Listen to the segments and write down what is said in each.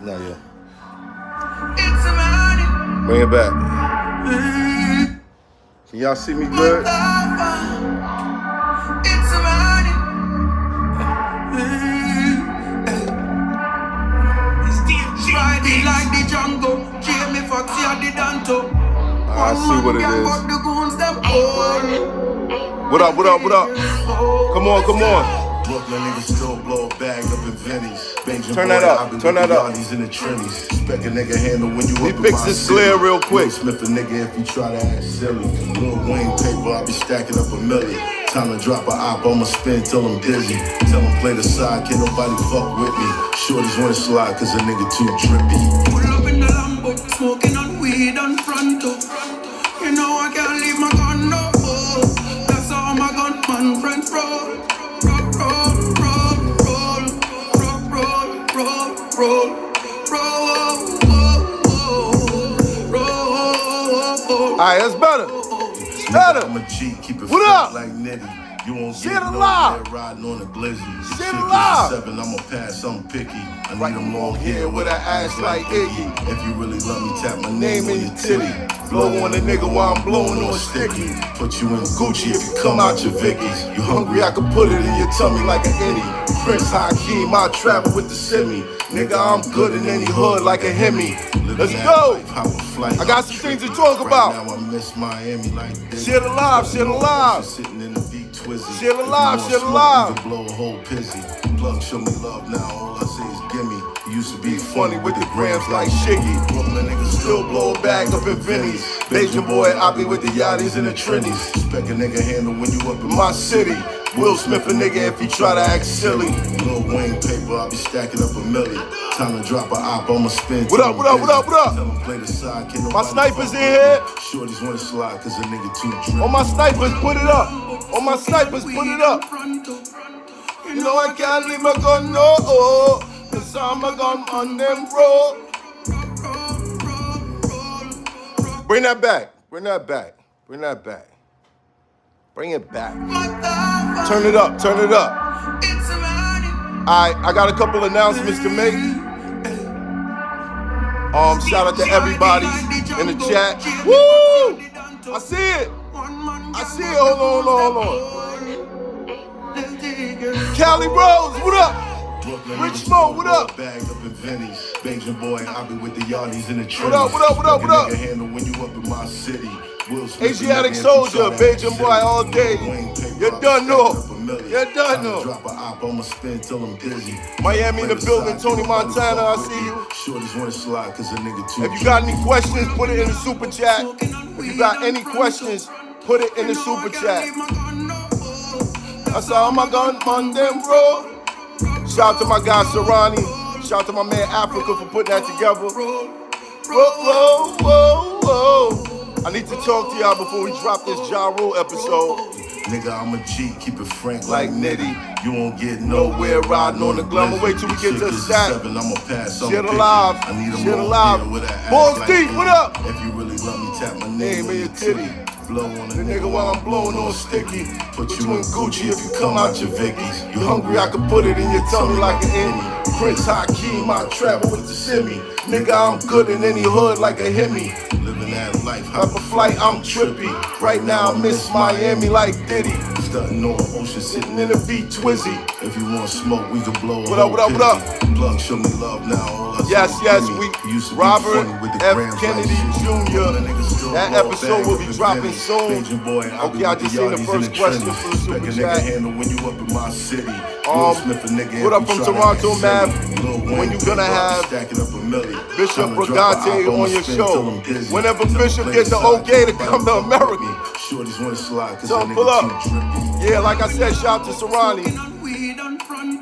Not yet. Bring it back. Can y'all see me good? Like the jungle, Jamie Foxy at the Danto. I see what it is. What up, what up, what up? Come on, come on. Brooklyn niggas still blow a bag up in Vinny's. Turn that up, turn that up. In the trendies. Spec a nigga handle when you Let me fix this glare real quick. Smith a nigga if you try to act silly. Lil Wayne paper, I be stacking up a million. Time to drop a op, I'ma spin till I'm dizzy. Tell him play the side, can't nobody fuck with me. Shorties wanna slide cause a nigga too drippy. Pull up in the Lambo, smoking on weed on fronto. You know I can't leave my gun no more. That's all my gunman friends roll. Roll. Alright, that's better. It's better. I'm a G, keep it what up? Like Nitty. You won't Shit get alive. No riding on a glizzy. Shit alive. 7, I'ma pass, I'm picky. I need them long hair with an ass like Iggy. If you really love me, tap my name in your titty. Blow on a nigga while I'm blowing on sticky. Put you in Gucci if you come out your Vickies. You hungry, I can put it in your tummy like an innie. Prince Hakeem, I travel with the semi. Nigga, I'm good in any hood like a Hemi. Let's go. I got some things to talk about. Right now I miss Miami like this. Shit alive, shit alive. Sitting in the beat twizzy. Shit alive, shit alive. You can blow a whole pizzy. Plug, show me love now. All I say is gimme. Used to be funny with the grams like Shiggy. Brooklyn niggas still blow a bag up in Vinny's. Beijing boy, I be with the yachties and the trendies. Spec a nigga handle when you up in my city. Will Smith a nigga if he try to act silly. Lil Wayne paper, I be stacking up a million. Time to drop a op, I'ma spin. What up, what up, what up, what up? Tell him play the side, my snipers in here. Shorties wanna slide cause a nigga too drunk. On my snipers, put it up. On my snipers, put it up. You know I can't leave my gun, no. Cause I'm a gun on them roll. Bring that back. Bring that back. Bring that back. Bring it back. Turn it up. Turn it up. I got a couple announcements to make. Shout out to everybody in the chat. Woo! I see it. I see it. Hold on. Cali Rose, what up? Rich Mo, what up? Bag up in Vinny's. Beijing boy, I be with the yachties in the trendies. What up, what up, what up, what up? Handle when you up in my city. Asiatic soldier, Beijing boy all day. You're done, no. You're done, no. Drop a op, I'ma spin till I'm dizzy. Miami in the building, Tony Montana, I see you. Shorties wanna slide cause a nigga too. If you got any questions, put it in the super chat. If you got any questions, put it in the super chat. I saw my gun on them, bro. Shout out to my guy Serrani. Shout out to my man Africa for putting that together. Whoa. I need to talk to y'all before we drop this Ja Rule episode. Nigga, I'm a G, keep it frank like Nitty. You won't get nowhere riding on the glamour. Wait till we get to the stack. I'ma pass. Shit alive. I need shit alive. Balls deep, what up? If you really love me, tap my name in your titty. Blow on the nigga while I'm blowing on sticky. Put you in Gucci if you come out your Vickies. You hungry, I can put it in your tummy like an innie. Prince Hakeem, I travel with the semi. Nigga, I'm good in any hood like a Hemi. Living that life, hop a flight, I'm trippy. Right now I miss Miami like Diddy. Stunting on the ocean, sitting in the beat twizzy. If you want smoke, we can blow a What up? Plug, show me love now. Yes, we Robert F. Kennedy Jr. That episode will be dropping soon. Okay, I just seen the first question for the super chat. What up from Toronto, man? When you gonna have Bishop Brigante on your show? Whenever Bishop gets the okay to come to America. So pull up. Yeah, like I said, shout out to Serrani.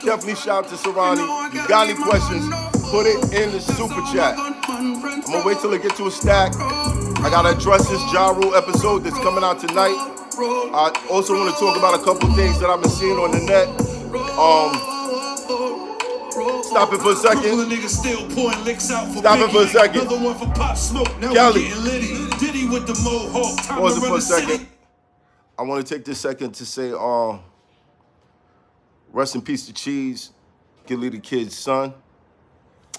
Definitely shout out to Serrani. You got any questions, put it in the super chat. I'm gonna wait till it get to a stack. I gotta address this Ja Rule episode that's coming out tonight. I also want to talk about a couple things that I've been seeing on the net. Stop it for a second. Stop it for a second. Kelly. Pause it for a second. I want to take this second to say, rest in peace to Cheese, Gillie the Kid's son.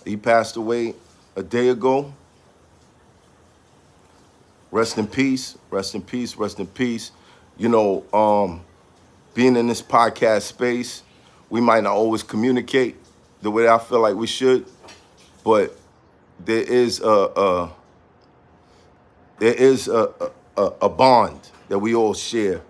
He passed away a day ago. Rest in peace, rest in peace, rest in peace. You know, being in this podcast space, we might not always communicate the way I feel like we should, but there is a bond that we all share.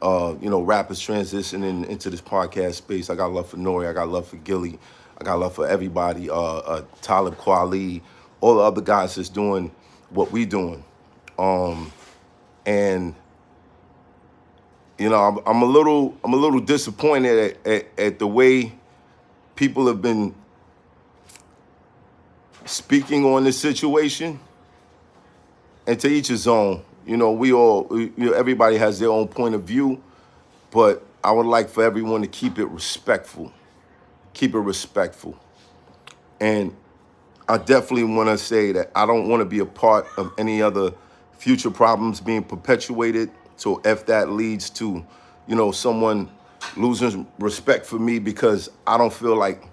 You know, rappers transitioning into this podcast space. I got love for Nori. I got love for Gillie. I got love for everybody. Talib Kweli, all the other guys that's doing what we doing. And you know, I'm a little disappointed at the way people have been speaking on this situation. And to each his own. You know, everybody has their own point of view, but I would like for everyone to keep it respectful. Keep it respectful. And I definitely want to say that I don't want to be a part of any other future problems being perpetuated. So if that leads to, you know, someone losing respect for me because I don't feel like,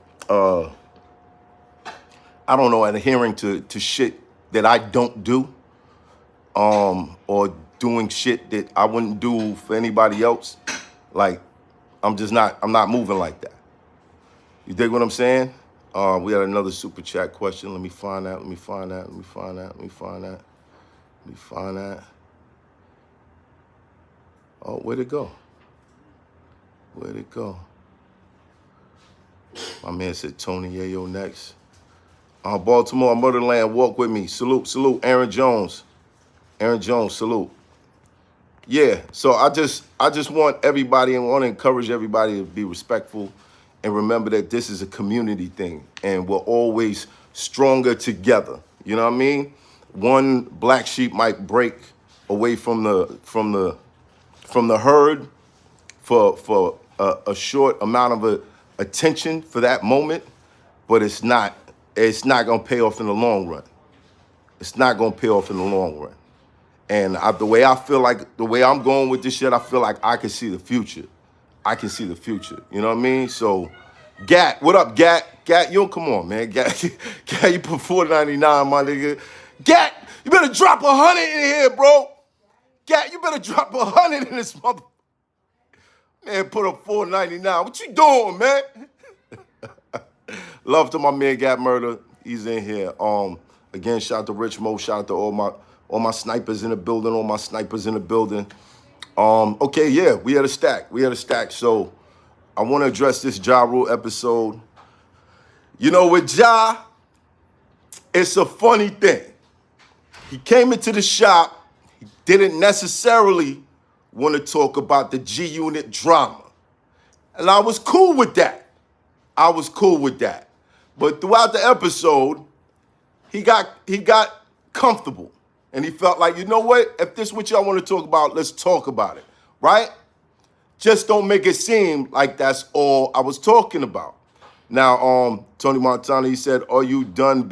adhering to shit that I don't do, or doing shit that I wouldn't do for anybody else, like, I'm not moving like that. You dig what I'm saying? We had another super chat question. Let me find that. Oh, where'd it go? My man said Tony Yayo next. Baltimore, Murderland, walk with me. Salute, Aaron Jones, salute. Yeah, so I just want everybody and want to encourage everybody to be respectful and remember that this is a community thing and we're always stronger together. You know what I mean? One black sheep might break away from the herd for a short amount of attention for that moment, but it's not gonna pay off in the long run. It's not gonna pay off in the long run. And the way I'm going with this shit, I feel like I can see the future. You know what I mean? So, Gat, what up, Gat? Gat, you come on, man. Gat, you put $4.99, my nigga. Gat, you better drop 100 in here, bro. Gat, you better drop 100 in this mother. Man, put up $4.99. What you doing, man? Love to my man Gat Murder. He's in here. Again, shout out to Rich Mo. Shout out to all my snipers in the building. Okay, yeah, we had a stack. So I want to address this Ja Rule episode. You know, with Ja, it's a funny thing. He came into the shop. He didn't necessarily want to talk about the G Unit drama. And I was cool with that. But throughout the episode, he got comfortable. And he felt like, you know what? If this is what y'all want to talk about, let's talk about it, right? Just don't make it seem like that's all I was talking about. Now, Tony Montana, he said, are you done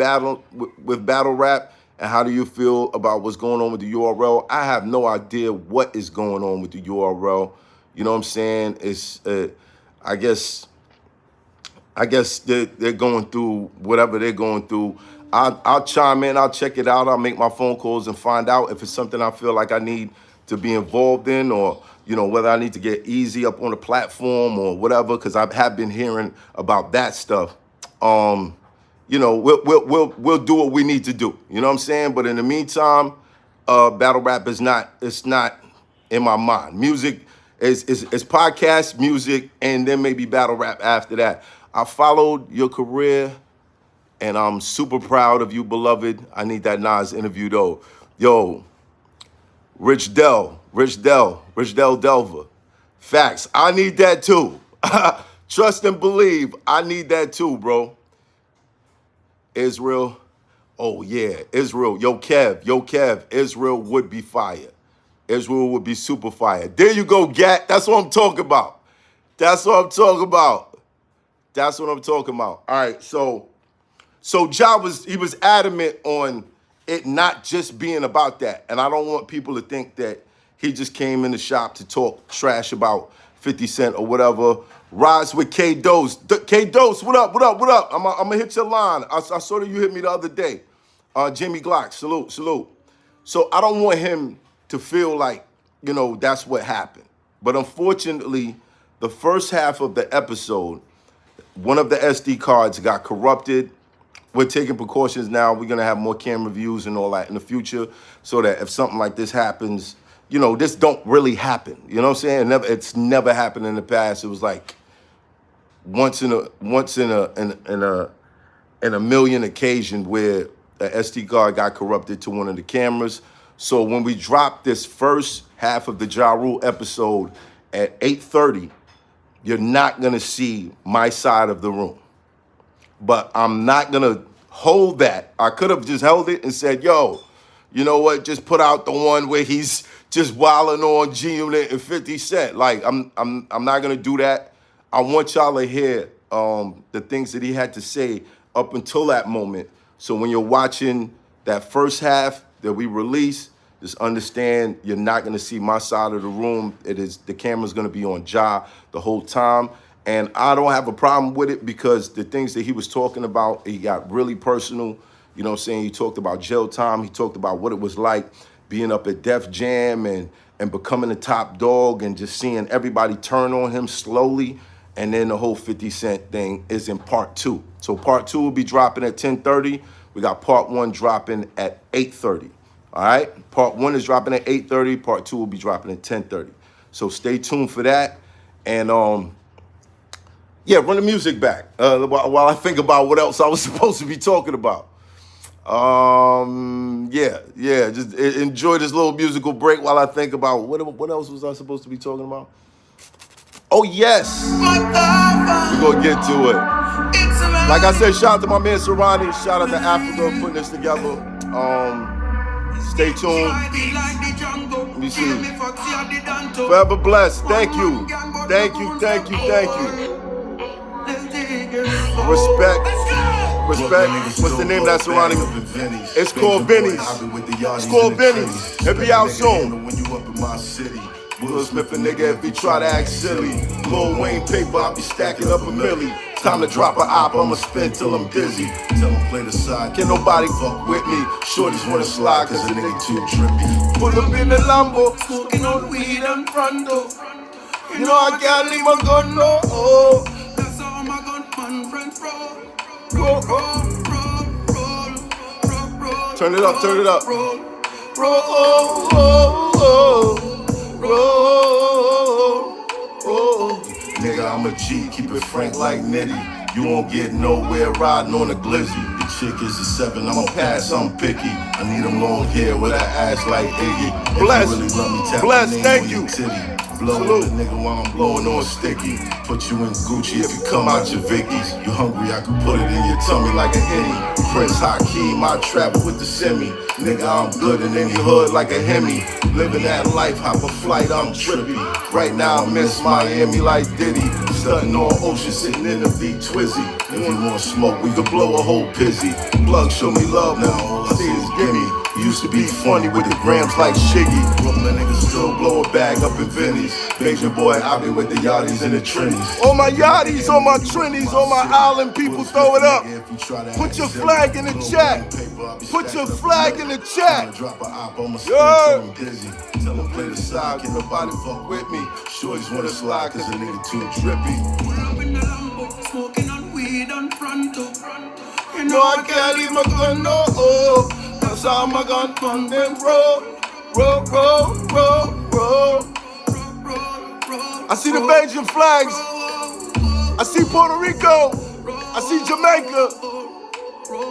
with battle rap? And how do you feel about what's going on with the URL? I have no idea what is going on with the URL. You know what I'm saying? It's, I guess they're going through whatever they're going through. I'll chime in, I'll check it out, I'll make my phone calls and find out if it's something I feel like I need to be involved in, or, you know, whether I need to get easy up on the platform or whatever, because I have been hearing about that stuff. You know, we'll do what we need to do. You know what I'm saying? But in the meantime, battle rap it's not in my mind. Music is podcast music, and then maybe battle rap after that. I followed your career, and I'm super proud of you, beloved. I need that Nas interview, though. Yo, Rich Delver. Facts. I need that, too. Trust and believe. I need that, too, bro. Israel. Oh, yeah. Israel. Yo, Kev. Israel would be fire. Israel would be super fire. There you go, Gat. That's what I'm talking about. All right, so Ja was adamant on it not just being about that. And I don't want people to think that he just came in the shop to talk trash about 50 Cent or whatever. Rides with K Dose. K Dose, what up? I'm gonna hit your line. I saw that you hit me the other day. Jimmy Glock, salute. So I don't want him to feel like, that's what happened. But unfortunately, the first half of the episode, one of the SD cards got corrupted. We're taking precautions now. We're going to have more camera views and all that in the future so that if something like this happens, this don't really happen. You know what I'm saying? It's never happened in the past. It was like once in a million occasion where the SD card got corrupted to one of the cameras. So when we drop this first half of the Ja Rule episode at 8:30, you're not going to see my side of the room. But I'm not going to hold that. I could have just held it and said, yo, you know what? Just put out the one where he's just wilding on G-Unit and 50 Cent. Like, I'm not going to do that. I want y'all to hear the things that he had to say up until that moment. So when you're watching that first half that we release, just understand you're not going to see my side of the room. The camera's going to be on Ja the whole time. And I don't have a problem with it because the things that he was talking about, he got really personal. You know what I'm saying? He talked about jail time. He talked about what it was like being up at Def Jam and becoming the top dog and just seeing everybody turn on him slowly. And then the whole 50 Cent thing is in part 2. So part 2 will be dropping at 10:30. We got part 1 dropping at 8:30. All right? Part 1 is dropping at 8:30. Part 2 will be dropping at 10:30. So stay tuned for that. And yeah, run the music back while I think about what else I was supposed to be talking about. Yeah, just enjoy this little musical break while I think about what else was I supposed to be talking about? Oh, yes. We're going to get to it. Like I said, shout out to my man Serrani. Shout out to Africa for putting this together. Stay tuned. Let me see. Forever blessed. Thank you. Respect. What's the name of that surrounding? It's called Benny's. It be out soon. Will Smith a nigga if he try to act silly. Lil Wayne paper, I be stacking up a milli. Time to drop a op, I'ma spin till I'm dizzy. Tell him play the side, can't nobody fuck with me. Shorties wanna slide cause a nigga too drippy. Pull up in the Lambo, smoking on weed and Frando. You know I can't leave my gun, no. That's all my gunman friends roll. Turn it up. Nigga, I'm a G, keep it frank like Nitty. You won't get nowhere riding on a glizzy. The chick is a 7, I'ma pass, I'm picky. I need them long hair with that ass like Iggy. Bless, really love me, tap bless, my name thank on you. Your titty. Blow with a nigga while I'm blowing on sticky. Put you in Gucci if you come out your Vickies. You hungry, I can put it in your tummy like an innie. Prince Hakeem, I travel with the semi. Nigga, I'm good in any hood like a Hemi. Living that life, hop a flight, I'm trippy. Right now I miss Miami like Diddy. Stunting on ocean, sitting in the V Twizzy. If you want smoke, we could blow a whole pizzy. Plug, show me love now, all I see is gimme. Used to be funny with the grams like Shiggy. Brooklyn niggas still blow a bag up in Vinny's. Beijing boy, I be with the yachties and the trinnies. All my yachties, all my trinnies, all my island people, throw it up. Put your flag in the chat. Put your flag in the chat. Tell them play the side, can nobody fuck with me. Shorties wanna slide cause a nigga too drippy. Up in the Lambo, smoking on weed and Frando. You No, I can't leave my gun, no. That's how my gun fund them roll. I see the Beijing flags. I see Puerto Rico. I see Jamaica.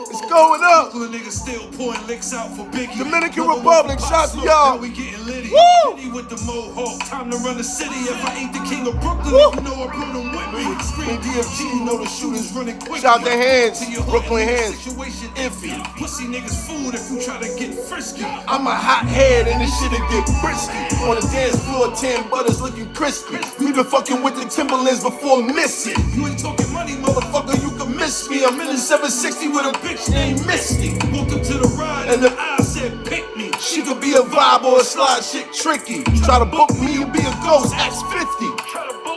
It's going up. Niggas still pouring licks out for Biggie. Dominican Republic, shout to y'all. We getting litty. Woo! Litty with the mohawk. Time to run the city. If I ain't the king of Brooklyn, Woo! you know I brought them with me. Scream DFG, you know the shooters running quick. Shout to Hands, Brooklyn Hands. Situation iffy. Pussy niggas food if you try to get frisky. I'm a hot head and this shit'll get frisky. On the dance floor, 10 butters looking crispy. We been fucking with the Timberlands before missing. You ain't talking money, motherfucker. You can miss me. I'm in the 760 with a bitch named Misty. Welcome to the ride, and the I said pick me. She could be a vibe or a slide shit tricky. Try to book me, you be a ghost, X50. Try to book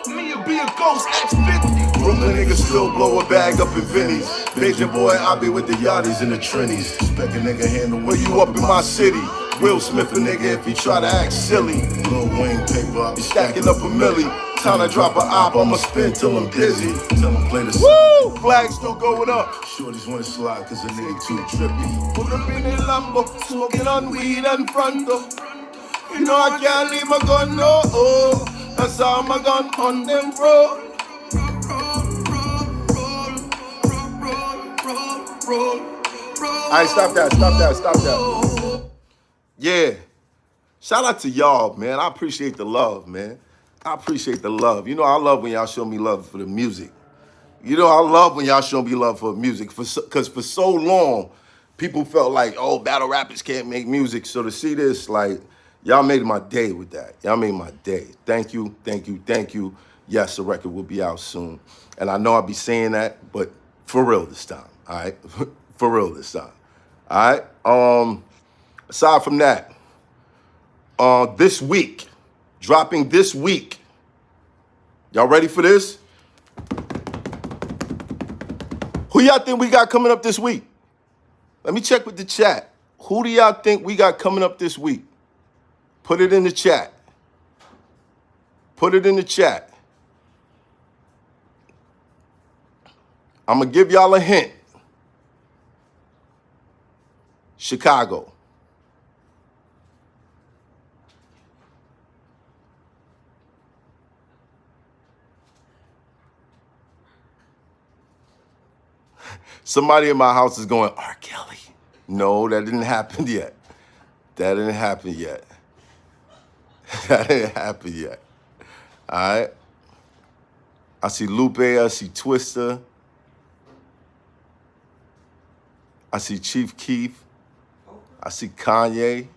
Ghost X50. Brooklyn niggas still blow a bag up in Vinny's. Beijing boy, I be with the yachties and the Trinnies. Expect a nigga handle where you up in my city. Will Smith a nigga if he try to act silly. Lil Wayne paper, I be stacking up a milli. Time to drop a op, I'ma spin till I'm dizzy. Tell him play the Woo! Flag still going up. Shorties wanna slide cause a nigga too trippy. Put up in the Lambo, smoking on weed and fronto. You know I can't leave my gun, no. Oh, that's how my gun on them, bro. Alright, stop that. Yeah. Shout out to y'all, man. I appreciate the love, man. I appreciate the love. You know, I love when y'all show me love for the music. You know, I love when y'all show me love for music. Because for so long, people felt like, oh, battle rappers can't make music. So to see this, like, y'all made my day with that. Y'all made my day. Thank you, thank you, thank you. Yes, the record will be out soon. And I know I'll be saying that, but for real this time, all right? For real this time, all right? Aside from that, this week, dropping this week. Y'all ready for this? Who y'all think we got coming up this week? Let me check with the chat. Who do y'all think we got coming up this week? Put it in the chat. Put it in the chat. I'm going to give y'all a hint. Chicago. Somebody in my house is going, R. Kelly. No, that didn't happen yet. That didn't happen yet. That didn't happen yet. All right. I see Lupe. I see Twista. I see Chief Keef. I see Kanye.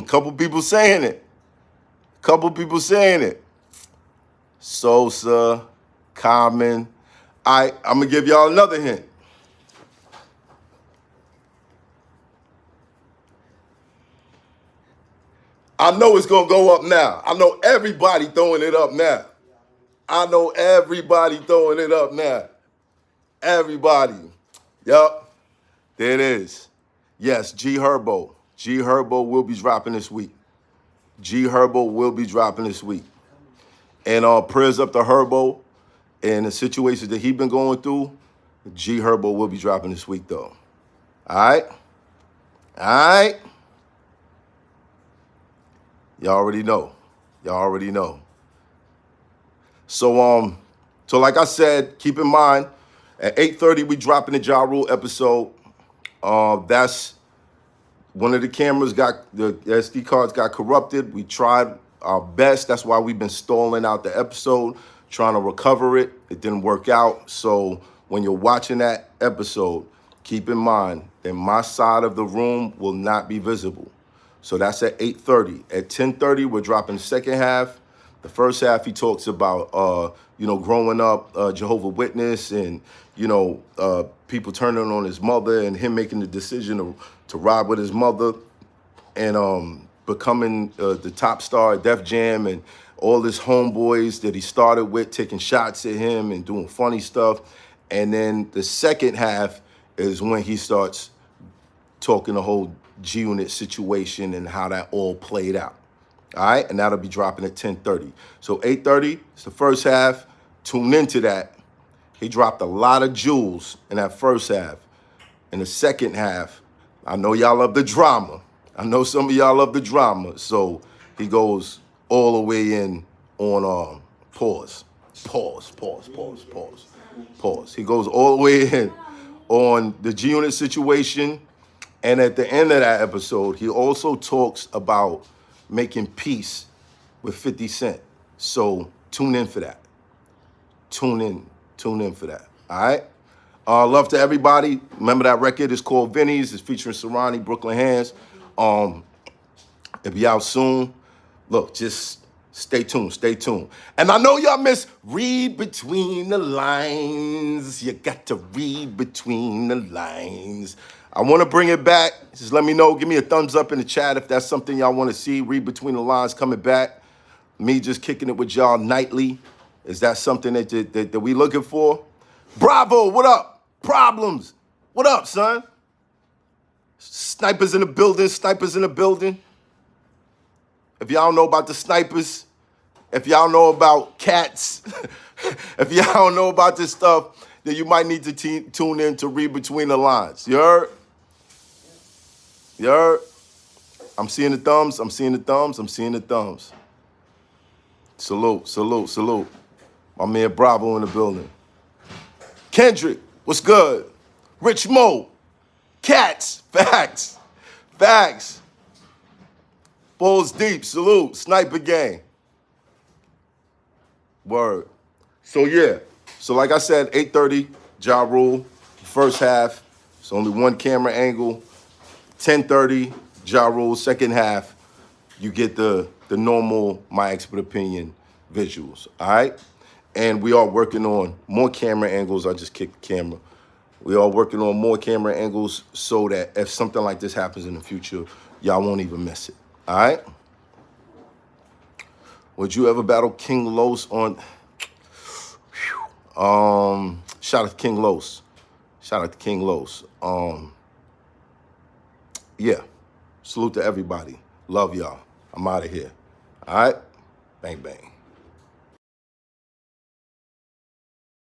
Couple people saying it. Couple people saying it. Sosa, Common. I'm going to give y'all another hint. I know it's going to go up now. I know everybody throwing it up now. I know everybody throwing it up now. Everybody. Yup. There it is. Yes, G Herbo. G Herbo will be dropping this week. G Herbo will be dropping this week. And prayers up to Herbo and the situations that he's been going through. G Herbo will be dropping this week, though. All right? All right? Y'all already know. Y'all already know. So like I said, keep in mind, at 8:30, we dropping the Ja Rule episode. That's one of the cameras the SD cards got corrupted. We tried our best. That's why we've been stalling out the episode, trying to recover it. It didn't work out. So when you're watching that episode, keep in mind that my side of the room will not be visible. So that's at 8:30. At 10:30, we're dropping the second half. The first half, he talks about, growing up, Jehovah's Witness, and, people turning on his mother and him making the decision to ride with his mother and becoming the top star at Def Jam, and all his homeboys that he started with taking shots at him and doing funny stuff. And then the second half is when he starts talking the whole G-Unit situation and how that all played out. All right, and that'll be dropping at 10:30. So 8:30, it's the first half. Tune into that. He dropped a lot of jewels in that first half. In the second half, I know y'all love the drama. I know some of y'all love the drama. So he goes all the way in on pause. He goes all the way in on the G-Unit situation. And at the end of that episode, he also talks about making peace with 50 Cent. So tune in for that. Tune in for that. All right? Love to everybody. Remember that record is called Vinny's. It's featuring Serrani, Brooklyn Hands. It'll be out soon. Look, just stay tuned. And I know y'all miss read between the lines. You got to read between the lines. I want to bring it back. Just let me know. Give me a thumbs up in the chat if that's something y'all want to see. Read between the lines coming back. Me just kicking it with y'all nightly Is that something that we looking for? Bravo, what up? Problems. What up, son? Snipers in the building, snipers in the building. If y'all know about the snipers, if y'all know about cats, if y'all don't know about this stuff, then you might need to tune in to read between the lines. You heard? You heard? I'm seeing the thumbs, I'm seeing the thumbs, I'm seeing the thumbs. Salute, salute, salute. My man Bravo in the building. Kendrick, what's good? Rich Mo, Cats, facts, facts. Balls deep, salute, sniper gang. Word. So yeah, so like I said, 8:30, Ja Rule, first half. It's only one camera angle. 10:30, Ja Rule, second half. You get the normal, my expert opinion, visuals, all right? And we are working on more camera angles. I just kicked the camera. We are working on more camera angles so that if something like this happens in the future, y'all won't even miss it, all right? Would you ever battle King Los on... shout out to King Los. Shout out to King Los. Yeah, salute to everybody. Love y'all. I'm out of here, all right? Bang, bang.